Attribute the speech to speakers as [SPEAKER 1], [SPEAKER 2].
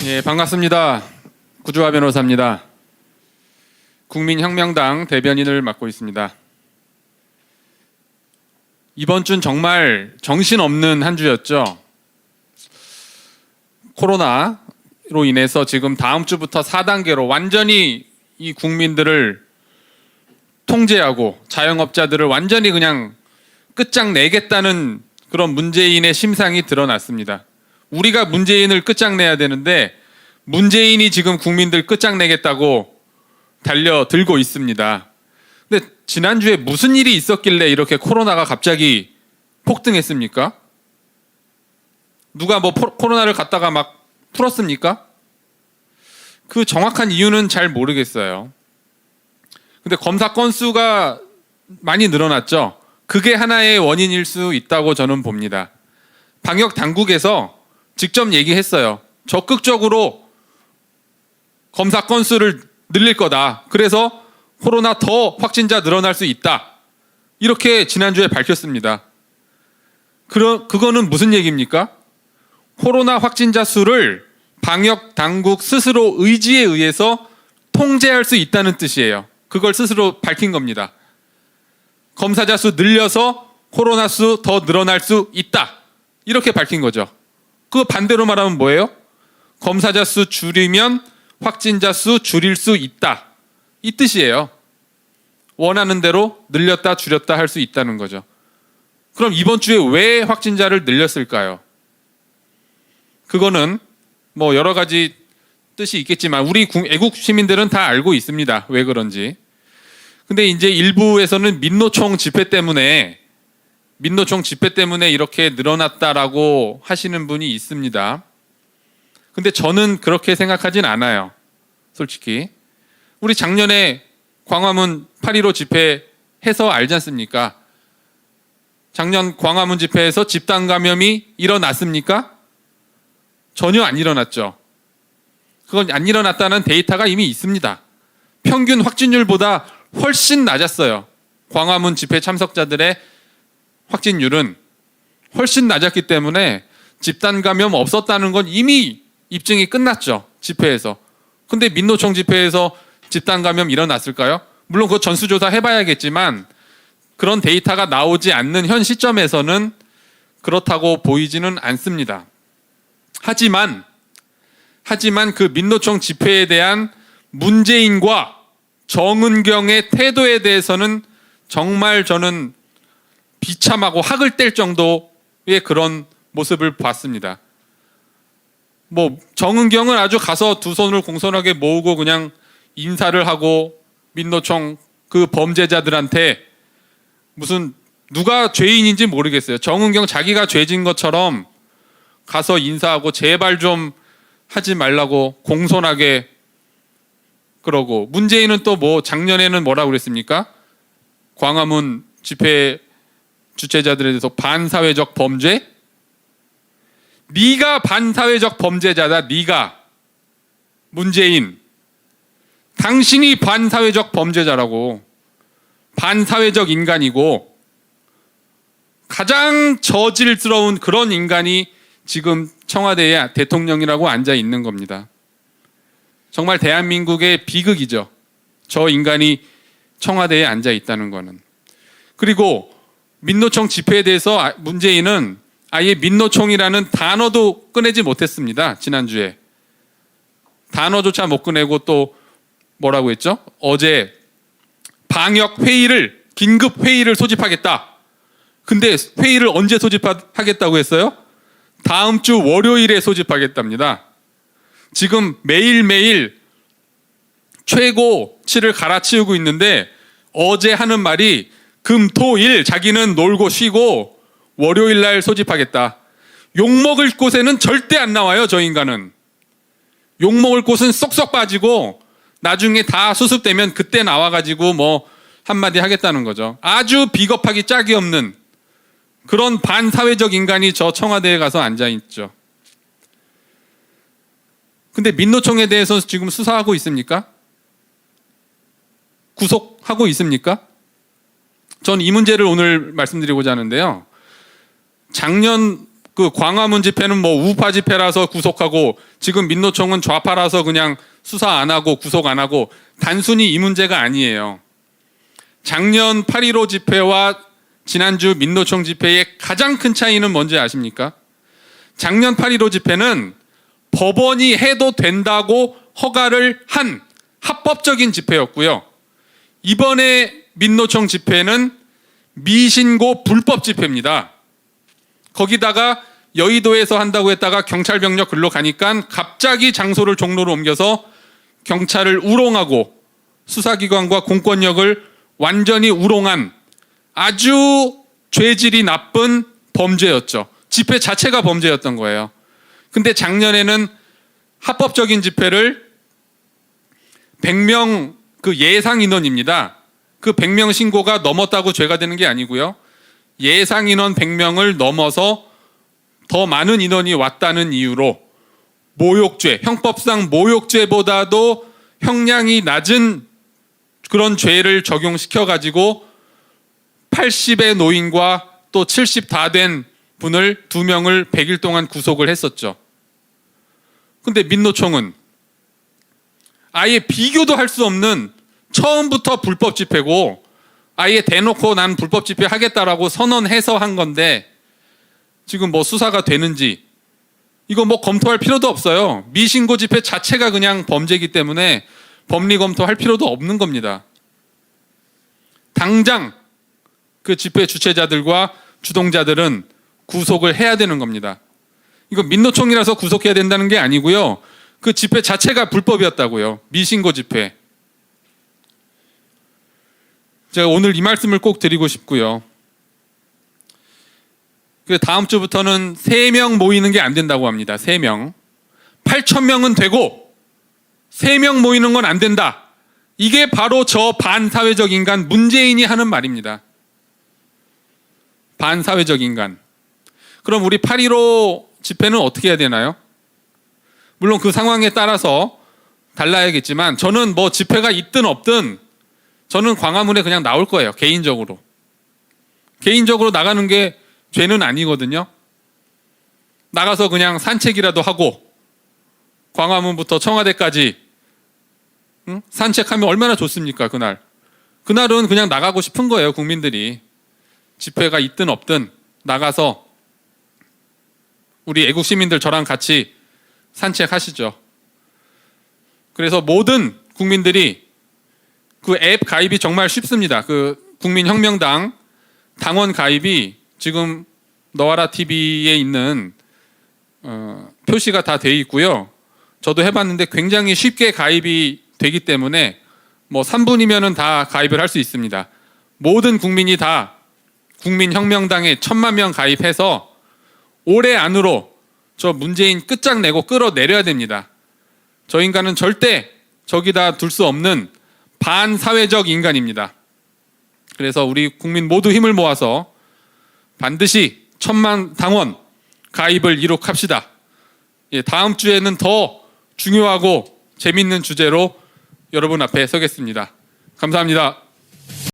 [SPEAKER 1] 예, 반갑습니다. 구주화 변호사입니다. 국민혁명당 대변인을 맡고 있습니다. 이번 주는 정말 정신없는 한 주였죠. 코로나로 인해서 지금 다음 주부터 4단계로 완전히 이 국민들을 통제하고 자영업자들을 완전히 그냥 끝장내겠다는 그런 문재인의 심상이 드러났습니다. 우리가 문재인을 끝장내야 되는데 문재인이 지금 국민들 끝장내겠다고 달려들고 있습니다. 근데 지난주에 무슨 일이 있었길래 이렇게 코로나가 갑자기 폭등했습니까? 누가 코로나를 갖다가 막 풀었습니까? 그 정확한 이유는 잘 모르겠어요. 근데 검사 건수가 많이 늘어났죠. 그게 하나의 원인일 수 있다고 저는 봅니다. 방역 당국에서 직접 얘기했어요. 적극적으로 검사 건수를 늘릴 거다. 그래서 코로나 더 확진자 늘어날 수 있다. 이렇게 지난주에 밝혔습니다. 그거는 무슨 얘기입니까? 코로나 확진자 수를 방역 당국 스스로 의지에 의해서 통제할 수 있다는 뜻이에요. 그걸 스스로 밝힌 겁니다. 검사자 수 늘려서 코로나 수 더 늘어날 수 있다. 이렇게 밝힌 거죠. 그 반대로 말하면 뭐예요? 검사자 수 줄이면 확진자 수 줄일 수 있다. 이 뜻이에요. 원하는 대로 늘렸다 줄였다 할 수 있다는 거죠. 그럼 이번 주에 왜 확진자를 늘렸을까요? 그거는 뭐 여러 가지 뜻이 있겠지만 우리 애국 시민들은 다 알고 있습니다. 왜 그런지. 근데 이제 일부에서는 민노총 집회 때문에 이렇게 늘어났다라고 하시는 분이 있습니다. 근데 저는 그렇게 생각하진 않아요. 솔직히. 우리 작년에 광화문 8.15 집회해서 알지 않습니까? 작년 광화문 집회에서 집단 감염이 일어났습니까? 전혀 안 일어났죠. 그건 안 일어났다는 데이터가 이미 있습니다. 평균 확진율보다 훨씬 낮았어요. 광화문 집회 참석자들의 확진율은 훨씬 낮았기 때문에 집단 감염 없었다는 건 이미 입증이 끝났죠. 집회에서. 근데 민노총 집회에서 집단 감염 일어났을까요? 물론 그거 전수조사 해봐야겠지만 그런 데이터가 나오지 않는 현 시점에서는 그렇다고 보이지는 않습니다. 하지만 그 민노총 집회에 대한 문재인과 정은경의 태도에 대해서는 정말 저는 비참하고 학을 뗄 정도의 그런 모습을 봤습니다. 뭐 정은경은 아주 가서 두 손을 공손하게 모으고 그냥 인사를 하고 민노총 그 범죄자들한테 무슨 누가 죄인인지 모르겠어요. 정은경 자기가 죄진 것처럼 가서 인사하고 제발 좀 하지 말라고 공손하게 그러고, 문재인은 또 뭐 작년에는 뭐라고 그랬습니까? 광화문 집회 주최자들에 대해서 반사회적 범죄? 네가 반사회적 범죄자다. 네가 문재인 당신이 반사회적 범죄자라고. 반사회적 인간이고 가장 저질스러운 그런 인간이 지금 청와대에 대통령이라고 앉아 있는 겁니다. 정말 대한민국의 비극이죠. 저 인간이 청와대에 앉아 있다는 거는. 그리고 민노총 집회에 대해서 문재인은 아예 민노총이라는 단어도 꺼내지 못했습니다. 지난주에. 단어조차 못 꺼내고 또 뭐라고 했죠? 어제 긴급 회의를 소집하겠다. 근데 회의를 언제 소집하겠다고 했어요? 다음 주 월요일에 소집하겠답니다. 지금 매일매일 최고치를 갈아치우고 있는데 어제 하는 말이 금, 토, 일 자기는 놀고 쉬고 월요일 날 소집하겠다. 욕먹을 곳에는 절대 안 나와요. 저 인간은. 욕먹을 곳은 쏙쏙 빠지고 나중에 다 수습되면 그때 나와가지고 뭐 한마디 하겠다는 거죠. 아주 비겁하기 짝이 없는 그런 반사회적 인간이 저 청와대에 가서 앉아있죠. 근데 민노총에 대해서 지금 수사하고 있습니까? 구속하고 있습니까? 전 이 문제를 오늘 말씀드리고자 하는데요. 작년 그 광화문 집회는 뭐 우파 집회라서 구속하고 지금 민노총은 좌파라서 그냥 수사 안 하고 구속 안 하고 단순히 이 문제가 아니에요. 작년 8.15 집회와 지난주 민노총 집회의 가장 큰 차이는 뭔지 아십니까? 작년 8.15 집회는 법원이 해도 된다고 허가를 한 합법적인 집회였고요. 이번에 민노총 집회는 미신고 불법 집회입니다. 거기다가 여의도에서 한다고 했다가 경찰 병력 글로 가니까 갑자기 장소를 종로로 옮겨서 경찰을 우롱하고 수사기관과 공권력을 완전히 우롱한 아주 죄질이 나쁜 범죄였죠. 집회 자체가 범죄였던 거예요. 근데 작년에는 합법적인 집회를 100명 그 예상 인원입니다. 그 100명 신고가 넘었다고 죄가 되는 게 아니고요. 예상 인원 100명을 넘어서 더 많은 인원이 왔다는 이유로 모욕죄, 형법상 모욕죄보다도 형량이 낮은 그런 죄를 적용시켜 가지고 80의 노인과 또 70 다 된 분을 2명을 100일 동안 구속을 했었죠. 근데 민노총은 아예 비교도 할 수 없는 처음부터 불법 집회고 아예 대놓고 난 불법 집회 하겠다라고 선언해서 한 건데 지금 뭐 수사가 되는지 이거 뭐 검토할 필요도 없어요. 미신고 집회 자체가 그냥 범죄이기 때문에 법리 검토할 필요도 없는 겁니다. 당장 그 집회 주최자들과 주동자들은 구속을 해야 되는 겁니다. 이거 민노총이라서 구속해야 된다는 게 아니고요. 그 집회 자체가 불법이었다고요. 미신고 집회. 제가 오늘 이 말씀을 꼭 드리고 싶고요. 그 다음 주부터는 3명 모이는 게 안 된다고 합니다. 3명. 8,000명은 되고 3명 모이는 건 안 된다. 이게 바로 저 반사회적 인간 문재인이 하는 말입니다. 반사회적 인간. 그럼 우리 8.15 집회는 어떻게 해야 되나요? 물론 그 상황에 따라서 달라야겠지만 저는 뭐 집회가 있든 없든 저는 광화문에 그냥 나올 거예요. 개인적으로. 개인적으로 나가는 게 죄는 아니거든요. 나가서 그냥 산책이라도 하고 광화문부터 청와대까지 산책하면 얼마나 좋습니까? 그날은 그냥 나가고 싶은 거예요. 국민들이. 집회가 있든 없든 나가서 우리 애국 시민들 저랑 같이 산책하시죠. 그래서 모든 국민들이 그 앱 가입이 정말 쉽습니다. 그 국민혁명당 당원 가입이 지금 너와라 TV에 있는 표시가 다 돼 있고요. 저도 해봤는데 굉장히 쉽게 가입이 되기 때문에 뭐 3분이면은 다 가입을 할 수 있습니다. 모든 국민이 다 국민혁명당에 1,000만 명 가입해서 올해 안으로 저 문재인 끝장내고 끌어내려야 됩니다. 저 인간은 절대 저기다 둘 수 없는 반사회적 인간입니다. 그래서 우리 국민 모두 힘을 모아서 반드시 1,000만 당원 가입을 이룩합시다. 예, 다음 주에는 더 중요하고 재밌는 주제로 여러분 앞에 서겠습니다. 감사합니다.